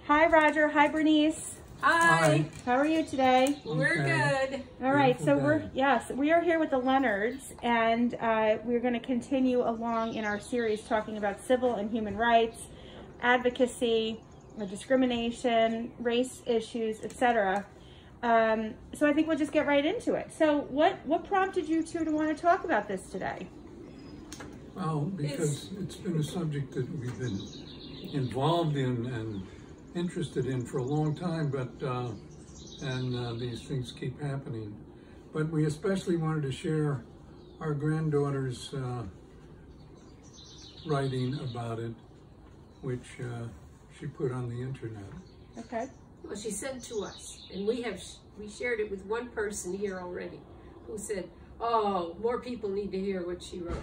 Hi, Roger. Hi, Bernice. Hi. How are you today? We're good. All right. So Beautiful we are here with the Leonards, and we're going to continue along in our series talking about civil and human rights, advocacy, discrimination, race issues, etc. So I think we'll just get right into it. So what prompted you two to want to talk about this today? Well, because it's been a subject that we've been involved in and interested in for a long time, but these things keep happening. But we especially wanted to share our granddaughter's writing about it, which she put on the internet. Okay. Well, she sent to us, and we shared it with one person here already, who said, "Oh, more people need to hear what she wrote."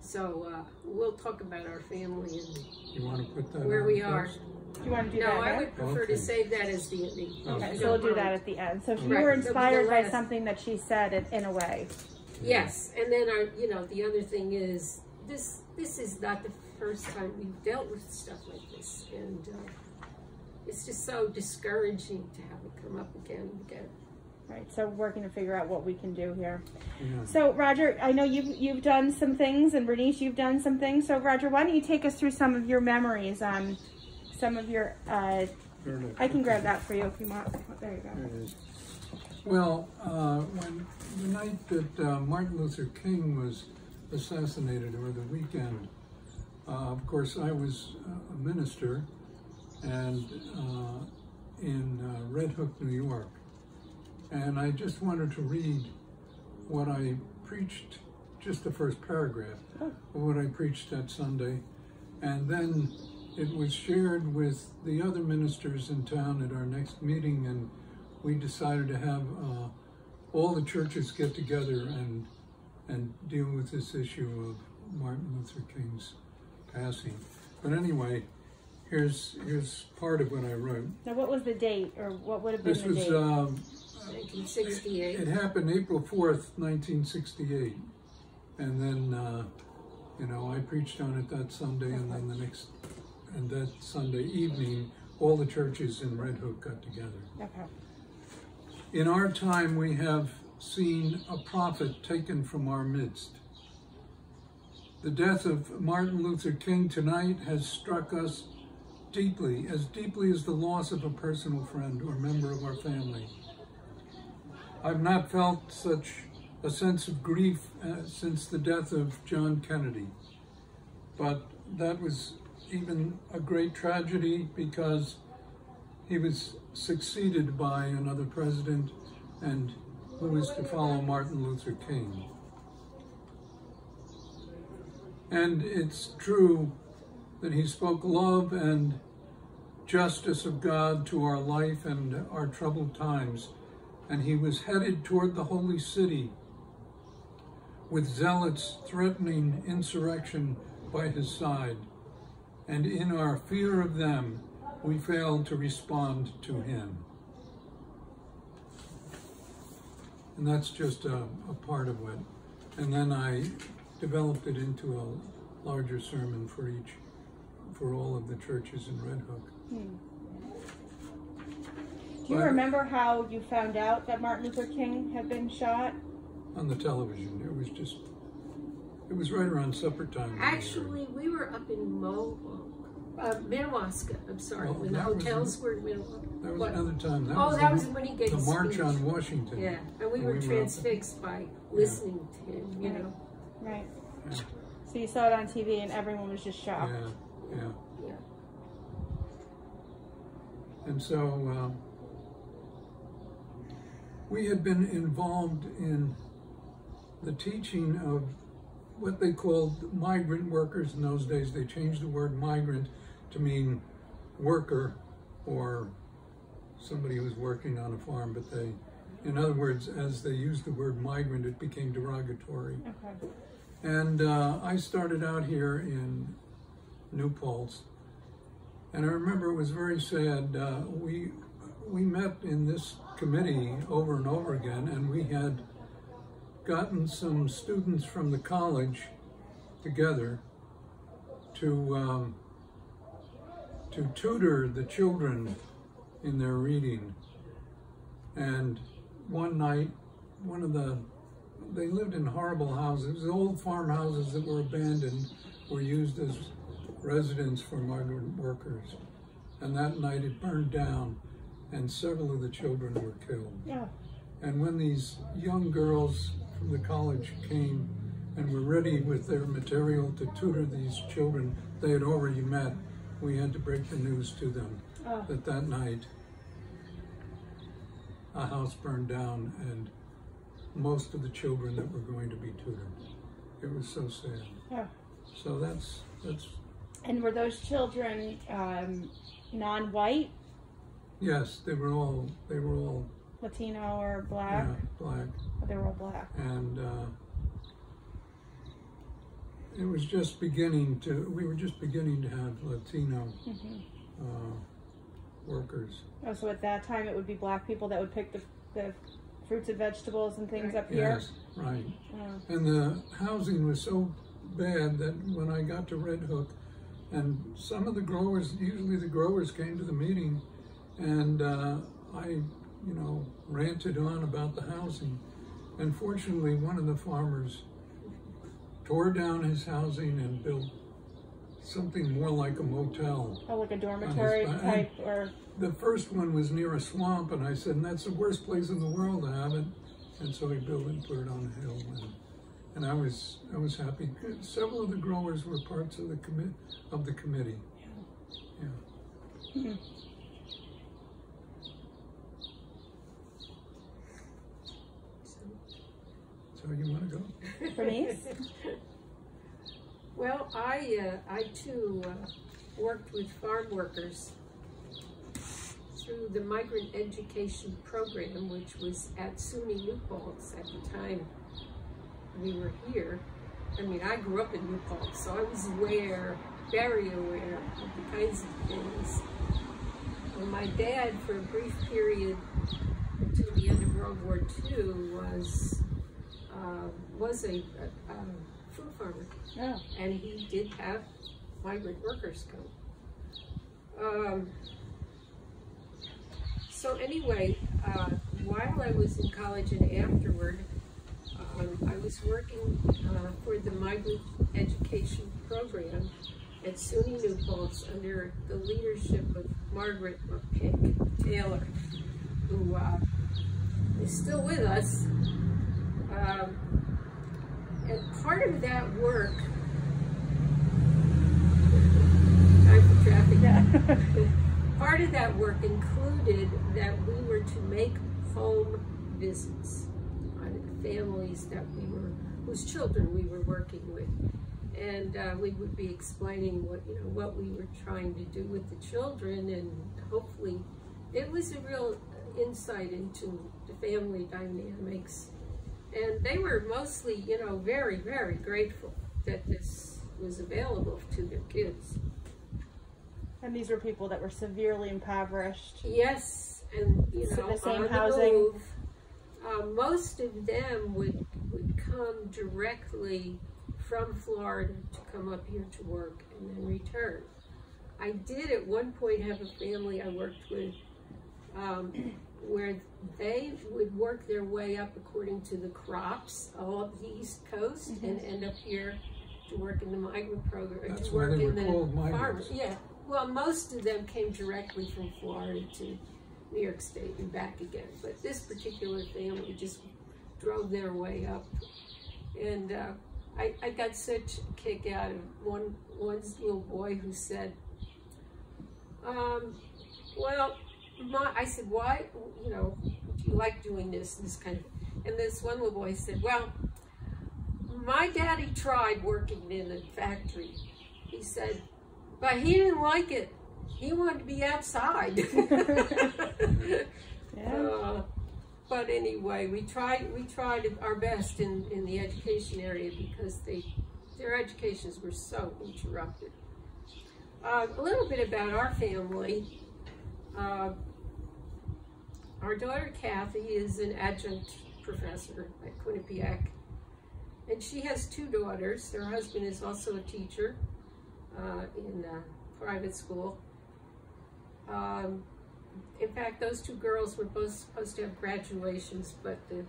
So we'll talk about our family and you want to put that where on we first? are. Do you want to do No, that? I would prefer Okay. to save that as the ending. Okay, so we'll do that at the end. So if you Right. were That'll be the inspired by last. something that she said in a way. Yes, and then the other thing is this is not the first time we've dealt with stuff like this, and it's just so discouraging to have it come up again and again. Right, so working to figure out what we can do here. Yeah. So Roger, I know you've done some things, and Bernice, you've done some things. So Roger, why don't you take us through some of your memories on some of your, I can grab that for you if you want. There you go. There it is. Well, when the night that Martin Luther King was assassinated, or the weekend, of course I was a minister and in Red Hook, New York. And I just wanted to read what I preached, just the first paragraph of what I preached that Sunday. And then it was shared with the other ministers in town at our next meeting, and we decided to have all the churches get together and deal with this issue of Martin Luther King's passing. But anyway, here's part of what I wrote. Now what was the date, or what would have been This the was date? 1968. It happened April 4th, 1968. And then, I preached on it that Sunday, and then that Sunday evening, all the churches in Red Hook got together. Okay. In our time, we have seen a prophet taken from our midst. The death of Martin Luther King tonight has struck us deeply as the loss of a personal friend or member of our family. I've not felt such a sense of grief since the death of John Kennedy, but that was even a great tragedy because he was succeeded by another president and who was to follow Martin Luther King. And it's true that he spoke love and justice of God to our life and our troubled times, and he was headed toward the holy city with zealots threatening insurrection by his side. And in our fear of them, we failed to respond to him. And that's just a part of it. And then I developed it into a larger sermon for all of the churches in Red Hook. Do you remember how you found out that Martin Luther King had been shot? On the television. It was right around supper time. Actually, we were up in Minnewaska, I'm sorry, Well, when the hotels were in Minnewaska. That was another time. That was when he gave the his March speech. on Washington. Yeah, and we were transfixed by listening to him, you know. Right. Yeah. So you saw it on TV and everyone was just shocked. Yeah. Yeah. And so we had been involved in the teaching of what they called migrant workers in those days. They changed the word migrant to mean worker or somebody who was working on a farm, but in other words, as they used the word migrant, it became derogatory. Okay. And I started out here in New Paltz, and I remember it was very sad. We met in this committee over and over again, and we had gotten some students from the college together to to tutor the children in their reading. And one night, they lived in horrible houses, old farmhouses that were abandoned, were used as residence for migrant workers. And that night it burned down and several of the children were killed. Yeah. And when these young girls from the college came and were ready with their material to tutor these children they had already met, we had to break the news to them that night a house burned down and most of the children that were going to be tutored. It was so sad. Yeah. So that's. And were those children non-white? Yes, they were all Latino or black? Yeah, black. Oh, they were all black. And it was just beginning to. We were just beginning to have Latino workers. Oh, so at that time it would be black people that would pick the fruits and vegetables and things up here? Yes, right. And the housing was so bad that when I got to Red Hook, and some of the growers, usually the growers came to the meeting, and I, ranted on about the housing. And fortunately, one of the farmers tore down his housing and built something more like a motel. Oh, like a dormitory type, or? The first one was near a swamp, and I said, and that's the worst place in the world to have it. And so he built it and put it on a hill, and I was happy. Several of the growers were parts of the committee. Yeah. Mm-hmm. So you want to go? Bernice? Well, I too worked with farm workers through the Migrant Education Program, which was at SUNY New Paltz at the time we were here. I mean, I grew up in New Paltz, so I was very aware of the kinds of things. And my dad, for a brief period until the end of World War II, was a fruit farmer. Oh. And he did have migrant workers come. So anyway, while I was in college and afterward, I was working for the Migrant Education Program at SUNY New Paltz under the leadership of Margaret McPick Taylor, who is still with us. And part of that work, time for traffic. Yeah. Part of that work included that we were to make home visits on families whose children we were working with, and we would be explaining what we were trying to do with the children, and hopefully, it was a real insight into the family dynamics. And they were mostly, very, very grateful that this was available to their kids. And these were people that were severely impoverished. Yes, and So the same on housing. the move. Most of them would come directly from Florida to come up here to work and then return. I did at one point have a family I worked with where they would work their way up according to the crops all up the East Coast and end up here to work in the migrant program. That's to why work they were in the called farm. migrants. Yeah. Well, most of them came directly from Florida to New York State and back again. But this particular family just drove their way up. And I got such a kick out of one little boy who said, well, I said, why, do you like doing this kind of, and this one little boy said, well, my daddy tried working in a factory. He said, but he didn't like it. He wanted to be outside. Yeah. But anyway, we tried our best in the education area because their educations were so interrupted. A little bit about our family. Our daughter Kathy is an adjunct professor at Quinnipiac, and she has two daughters. Her husband is also a teacher in private school, In fact, those two girls were both supposed to have graduations, but the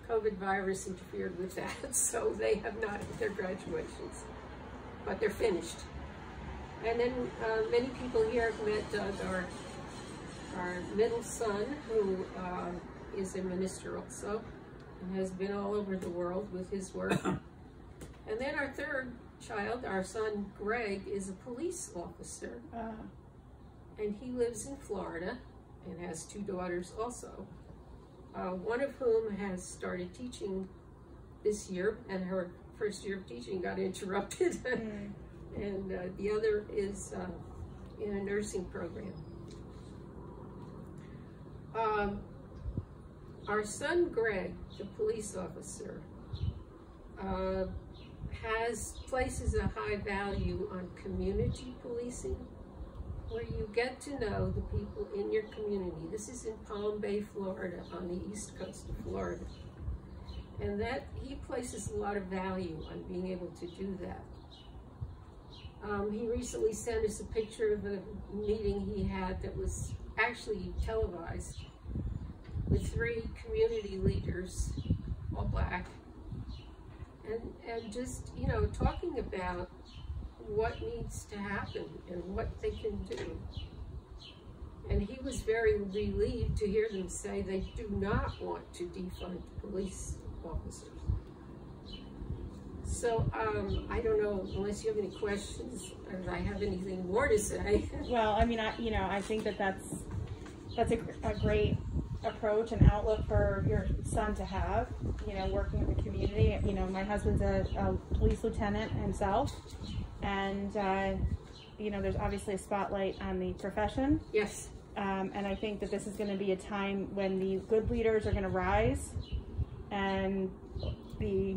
COVID virus interfered with that, so they have not had their graduations, but they're finished. And then many people here have met Doug, our middle son, who is a minister also, and has been all over the world with his work. And then our third child, our son Greg, is a police officer, and he lives in Florida and has two daughters also, one of whom has started teaching this year, and her first year of teaching got interrupted. And the other is in a nursing program. Our son Greg, the police officer, places a high value on community policing, where you get to know the people in your community. This is in Palm Bay, Florida, on the east coast of Florida. And that he places a lot of value on being able to do that. He recently sent us a picture of a meeting he had that was actually televised with 3 community leaders, all black, and just, you know, talking about what needs to happen and what they can do. And he was very relieved to hear them say they do not want to defund police officers. So I don't know, unless you have any questions, or I have anything more to say. Well, I mean, I think that's a great approach and outlook for your son to have, you know, working with the community. You know, my husband's a police lieutenant himself, and you know, there's obviously a spotlight on the profession. Yes. And I think that this is going to be a time when the good leaders are going to rise, and the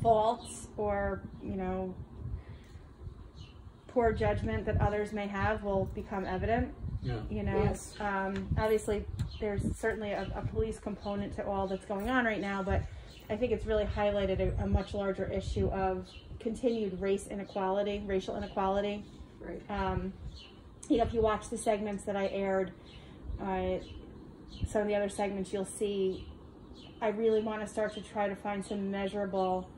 faults or, you know, poor judgment that others may have will become evident. Yeah. You know, yes. Obviously there's certainly a police component to all that's going on right now, but I think it's really highlighted a much larger issue of continued racial inequality. Right. You know, if you watch the segments that I aired, some of the other segments, you'll see I really want to start to try to find some measurable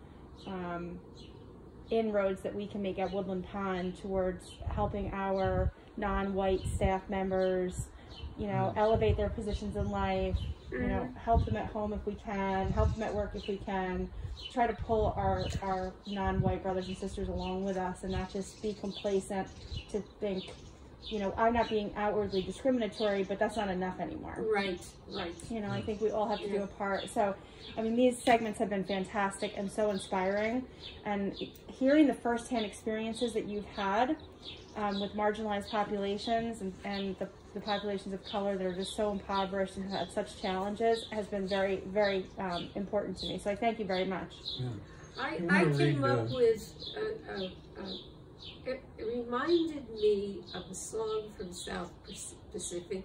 inroads that we can make at Woodland Pond towards helping our non-white staff members, you know, elevate their positions in life, you know, help them at home if we can, help them at work if we can, try to pull our non-white brothers and sisters along with us, and not just be complacent to think, you know, I'm not being outwardly discriminatory, but that's not enough anymore. Right, right. You know, I think we all have to do a part. So, I mean, these segments have been fantastic and so inspiring. And hearing the firsthand experiences that you've had with marginalized populations and the populations of color that are just so impoverished and have such challenges has been very, very important to me. So I thank you very much. Yeah. I came up with it reminded me of a song from South Pacific,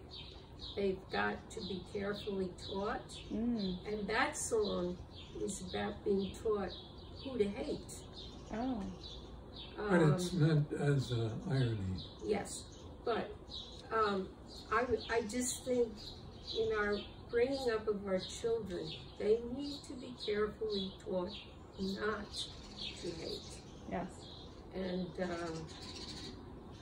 They've Got to Be Carefully Taught. And that song is about being taught who to hate. Oh. But it's meant as an irony. Yes, but I just think in our bringing up of our children, they need to be carefully taught not to hate. Yes. And,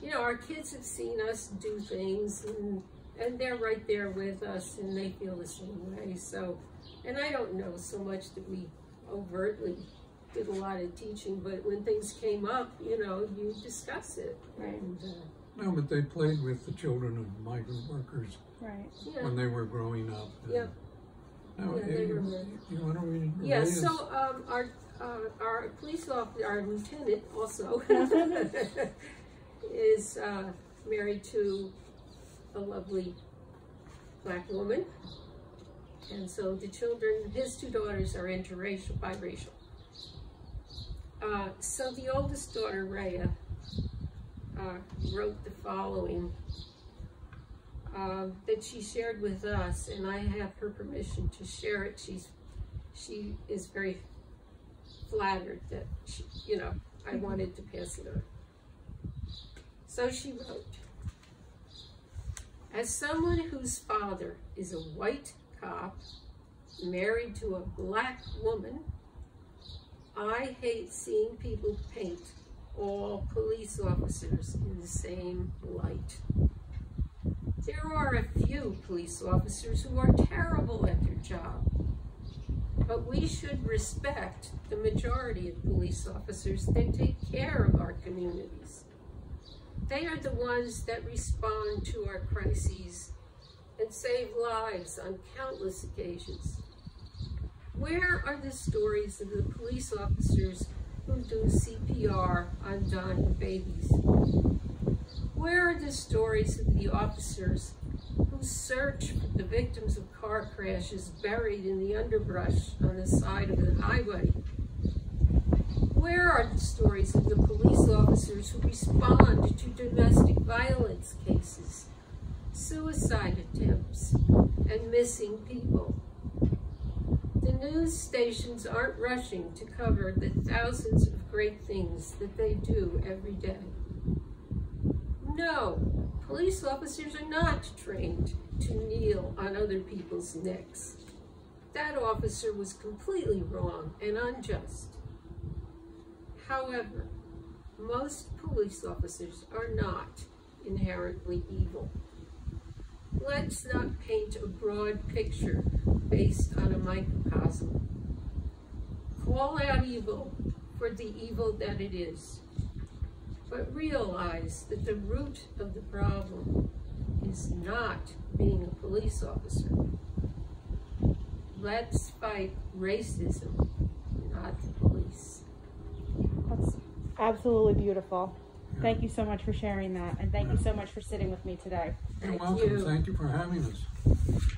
you know, our kids have seen us do things, and they're right there with us, and they feel the same way. So, and I don't know so much that we overtly did a lot of teaching, but when things came up, you know, you discuss it. Right. And, No, but they played with the children of migrant workers Right. when they were growing up. Yeah. Now, Yeah, they were you want to read? Yeah, so our police officer, our lieutenant also, is married to a lovely black woman. And so the children, his two daughters are biracial. So the oldest daughter, Rhea, wrote the following that she shared with us, and I have her permission to share it. She is very flattered that she, you know, I wanted to pass it on. So she wrote, As someone whose father is a white cop married to a black woman, I hate seeing people paint all police officers in the same light. There are a few police officers who are terrible at their job, but we should respect the majority of police officers that take care of our communities. They are the ones that respond to our crises and save lives on countless occasions. Where are the stories of the police officers who do CPR on dying babies? Where are the stories of the officers who search for the victims of car crashes buried in the underbrush on the side of the highway? Where are the stories of the police officers who respond to domestic violence cases, suicide attempts, and missing people? The news stations aren't rushing to cover the thousands of great things that they do every day. No, police officers are not trained to kneel on other people's necks. That officer was completely wrong and unjust. However, most police officers are not inherently evil. Let's not paint a broad picture based on a microcosm. Call out evil for the evil that it is, but realize that the root of the problem is not being a police officer. Let's fight racism, not the police. That's absolutely beautiful. Thank you so much for sharing that, and thank you so much for sitting with me today. You're welcome. Thank you for having us.